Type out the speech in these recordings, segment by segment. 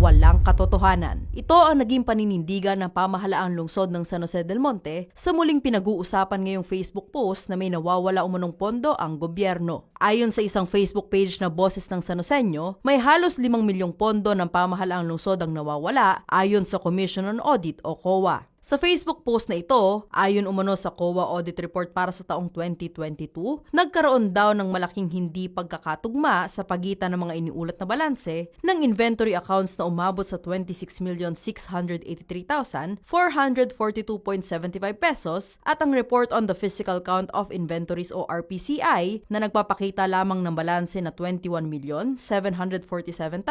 walang katotohanan. Ito ang naging paninindigan ng pamahalaang lungsod ng San Jose del Monte sa muling pinag-uusapan ngayong Facebook post na may nawawala umunong pondo ang gobyerno. Ayon sa isang Facebook page na Boses ng San Joseño, may halos 5 milyong pondo ng pamahalaang lungsod ang nawawala ayon sa Commission on Audit o COA. Sa Facebook post na ito, ayon umano sa COA Audit Report para sa taong 2022, nagkaroon daw ng malaking hindi pagkakatugma sa pagitan ng mga iniulat na balanse ng inventory accounts na umabot sa 26,683,442.75 pesos at ang Report on the Physical Count of Inventories o RPCI na nagpapakita lamang ng balanse na 21,747,700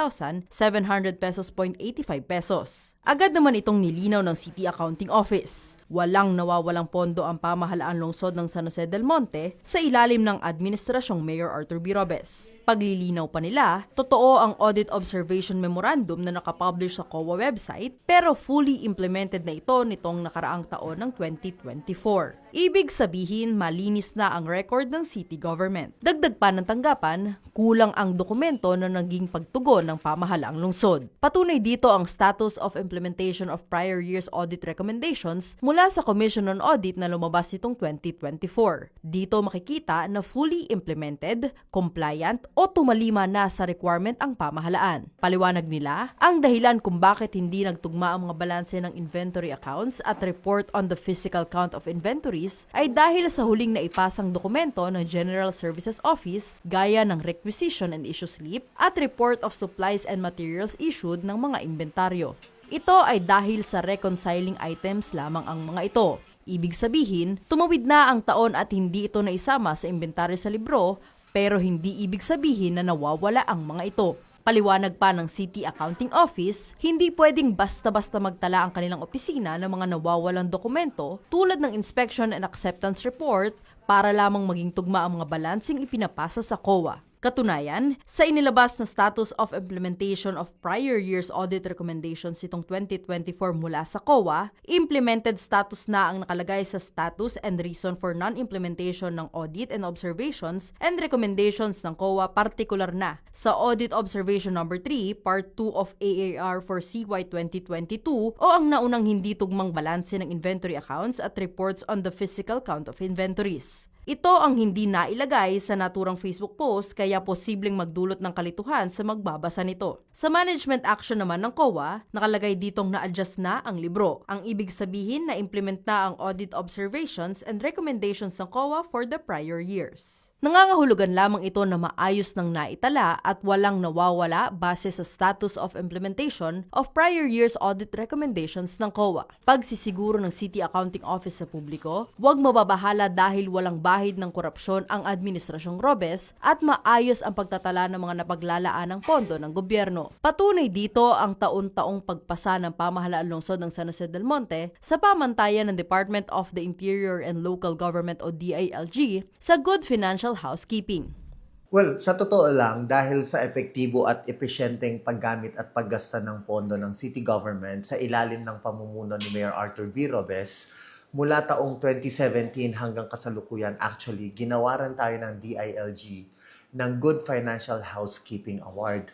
pesos. Agad naman itong nilinaw ng City Accounting Office. Walang nawawalang pondo ang pamahalaan lungsod ng San Jose del Monte sa ilalim ng administrasyong Mayor Arthur B. Robes. Paglilinaw pa nila, totoo ang Audit Observation Memorandum na nakapublish sa COA website pero fully implemented na ito nitong nakaraang taon ng 2024. Ibig sabihin, malinis na ang record ng city government. Dagdag pa ng tanggapan, kulang ang dokumento na naging pagtugon ng pamahalaang lungsod. Patunay dito ang status of implementation of prior year's audit recommendations mula sa Commission on Audit na lumabas nitong 2024. Dito makikita na fully implemented, compliant o tumalima na sa requirement ang pamahalaan. Paliwanag nila, ang dahilan kung bakit hindi nagtugma ang mga balanse ng inventory accounts at report on the physical count of inventories ay dahil sa huling naipasang dokumento ng General Services Office gaya ng requisition and issue slip at report of supplies and materials issued ng mga inventaryo. Ito ay dahil sa reconciling items lamang ang mga ito. Ibig sabihin, tumawid na ang taon at hindi ito naisama sa inventaryo sa libro, pero hindi ibig sabihin na nawawala ang mga ito. Paliwanag pa ng City Accounting Office, hindi pwedeng basta-basta magtala ang kanilang opisina ng mga nawawalang dokumento tulad ng Inspection and Acceptance Report para lamang maging tugma ang mga balansing ipinapasa sa COA. Katunayan, sa inilabas na Status of Implementation of Prior Year's Audit Recommendations itong 2024 mula sa COA, implemented status na ang nakalagay sa Status and Reason for Non-Implementation ng Audit and Observations and Recommendations ng COA, partikular na sa Audit Observation No. 3, Part 2 of AAR for CY 2022 o ang naunang hindi tugmang balanse ng inventory accounts at reports on the physical count of inventories. Ito ang hindi nailagay sa naturang Facebook post kaya posibleng magdulot ng kalituhan sa magbabasa nito. Sa management action naman ng COA, nakalagay ditong na-adjust na ang libro. Ang ibig sabihin na implement na ang audit observations and recommendations ng COA for the prior years. Nangangahulugan lamang ito na maayos ng naitala at walang nawawala base sa status of implementation of prior year's audit recommendations ng COA. Pagsisiguro ng City Accounting Office sa publiko, huwag mababahala dahil walang bahid ng korupsyon ang Administrasyong Robes at maayos ang pagtatala ng mga napaglalaan ng pondo ng gobyerno. Patunay dito ang taon-taong pagpasa ng pamahalaan lungsod ng San Jose del Monte sa pamantayan ng Department of the Interior and Local Government o DILG sa good financial housekeeping. Well, sa totoo lang, dahil sa epektibo at epesyenteng paggamit at paggasta ng pondo ng city government sa ilalim ng pamumuno ni Mayor Arthur B. Robes, mula taong 2017 hanggang kasalukuyan, actually, ginawaran tayo ng DILG ng Good Financial Housekeeping Award.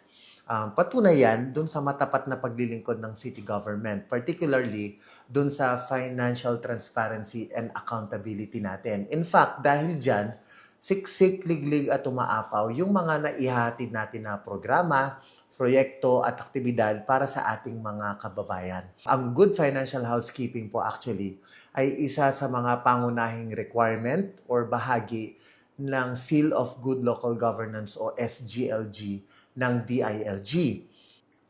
Patunay yan dun sa matapat na paglilingkod ng city government, particularly dun sa financial transparency and accountability natin. In fact, dahil dyan, siksik, liglig at umaapaw yung mga naihatid natin na programa, proyekto at aktibidad para sa ating mga kababayan. Ang good financial housekeeping po actually ay isa sa mga pangunahing requirement or bahagi ng Seal of Good Local Governance o SGLG ng DILG.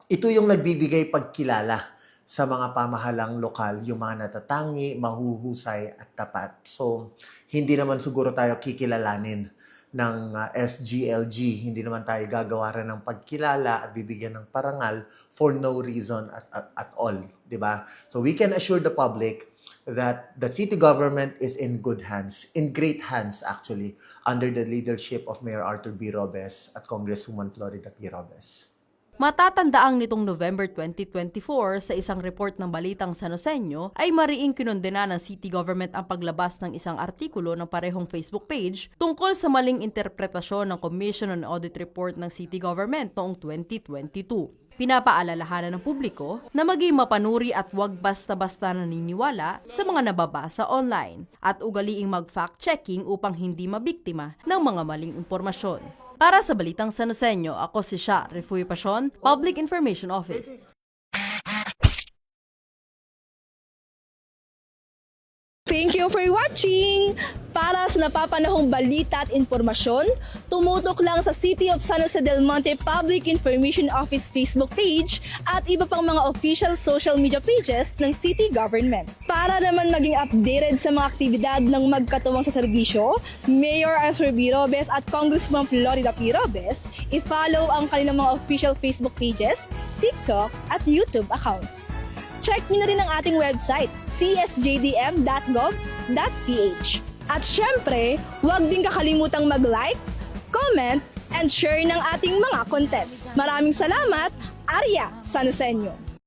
Ito yung nagbibigay pagkilala sa mga pamahalang lokal, yung mga natatangi, mahuhusay at tapat. So, hindi naman siguro tayo kikilalanin ng SGLG. Hindi naman tayo gagawaran ng pagkilala at bibigyan ng parangal for no reason at all. Diba? So, we can assure the public that the city government is in good hands, in great hands actually, under the leadership of Mayor Arthur B. Robes at Congresswoman Florida P. Robes. Matatandaang nitong November 2024 sa isang report ng Balitang San Joseño ay mariing kinondena ng city government ang paglabas ng isang artikulo ng parehong Facebook page tungkol sa maling interpretasyon ng Commission on Audit Report ng city government noong 2022. Pinapaalalahanan ng publiko na maging mapanuri at huwag basta-basta naniniwala sa mga nababasa online at ugaliing mag-fact-checking upang hindi mabiktima ng mga maling impormasyon. Para sa Balitang San Joseño, ako si Sha Refuy Pasion, Public Information Office. Thank you for watching! Para sa napapanahong balita at informasyon, tumutok lang sa City of San Jose del Monte Public Information Office Facebook page at iba pang mga official social media pages ng city government. Para naman maging updated sa mga aktibidad ng magkatuwang sa serbisyo, Mayor Arthur B. Robes at Congressman Florida P. Robes, i-follow ang kanilang mga official Facebook pages, TikTok at YouTube accounts. Check nyo na rin ang ating website, csjdm.gov.ph. At syempre, huwag din kakalimutang mag-like, comment, and share ng ating mga contents. Maraming salamat, Arya San Joseño.